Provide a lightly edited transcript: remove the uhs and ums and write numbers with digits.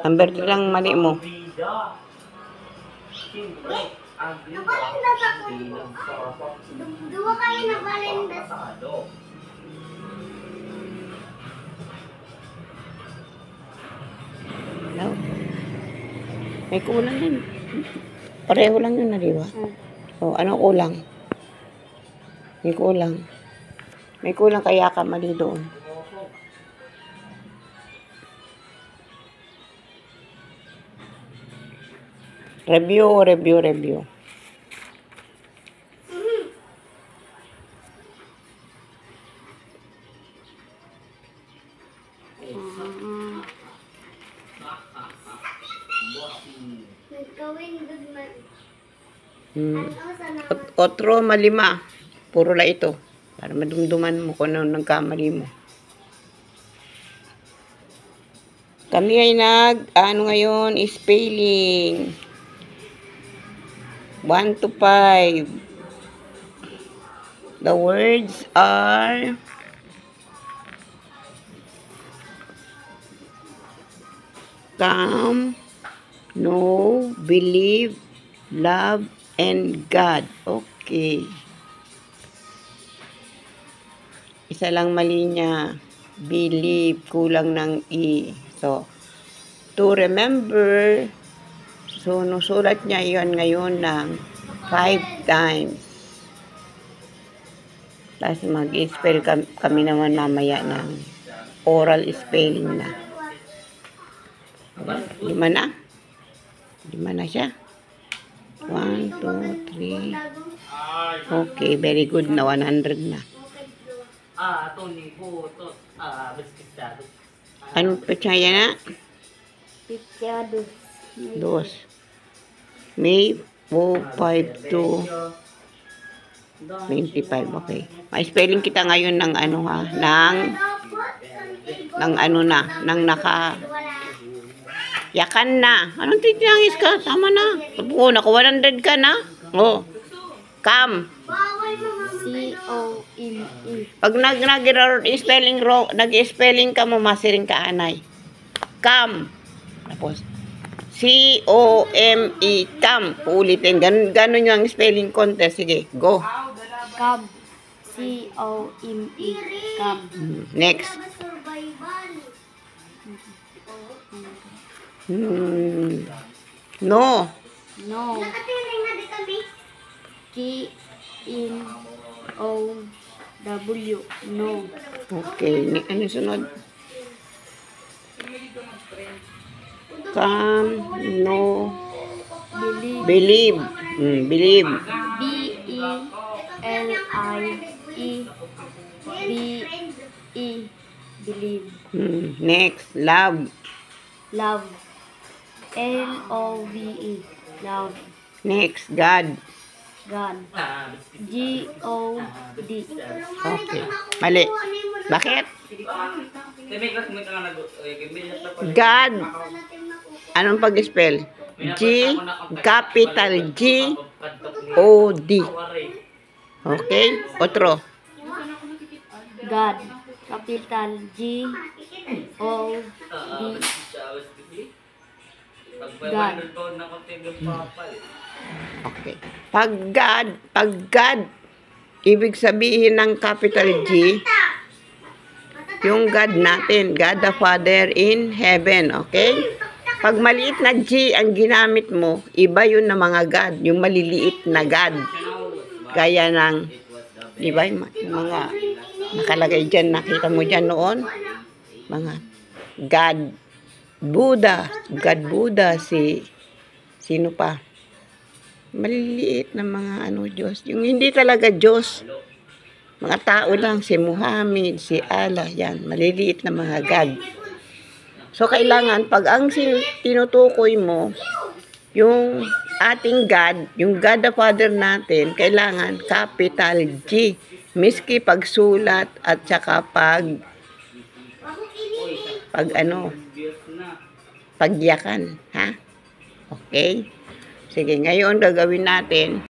Ang berte lang mali mo. Dua kayo na balendas. No. May kulang din. Pareho lang yun na, di ba? O, ano kulang? May kulang. May kulang kaya ka mali doon. Review. Nagkawin good man. Otro malima. Puro la ito. Para madumduman mo kung ano nagkamali mo. Kami ay ngayon, spelling. 1 to 5. The words are come, know, believe, love, and God. Okay. Isa lang mali niya. Believe, kulang ng E. So, to remember, so, nusulat niya yon ngayon ng 5 times. Tapos mag-spell kami naman mamaya ng oral spelling na. 5 na? 5 na siya. 1, 2, 3. Okay, very good na. 100 na. Anong petsaya na? Picture 2. May 4, 5, 2, 25. Okay. Ma-spelling kita ngayon ng ano ha, ng ano na, ng naka yakan na. Anong titinangis ka? Tama na. Oo, naka 100 ka na. Oh. Come. C-O-M-E. Pag nag-spelling wrong, nag-spelling ka mo, masiring ka anay. Come. Tapos, C-O-M-E. Come. Uulitin. Ganun yung spelling contest. Sige, go. Cab. C-O-M-E. Cab. Next. No. No. K-N-O-W. No. Okay. Ano sunod? Come. No. Believe. Believe. B-E-L-I-E. B-E. Believe. Next. Love. Love. L-O-V-E. Love. Next. God. God. G-O-D. Okay. Mali. Bakit? God. Anong pag-spell? G, capital G, O, D. Okay? Otro. God. Capital G, O, D. God. Okay. Pag God, ibig sabihin ng capital G, yung God natin, God the Father in heaven, okay? Pag maliit na G ang ginamit mo, iba yun na mga God, yung maliliit na God. Gaya ng, di ba, yung mga nakalagay dyan, nakita mo dyan noon? Mga God, Buddha, God Buddha, sino pa? Maliliit na mga Diyos. Yung hindi talaga Diyos. Mga tao lang, si Muhammad, si Allah, yan. Maliliit na mga God. So, kailangan, pag ang tinutukoy mo, yung ating God, yung God the Father natin, kailangan capital G. Miski pagsulat at saka pagyakan. Ha? Okay? Sige, ngayon gagawin natin.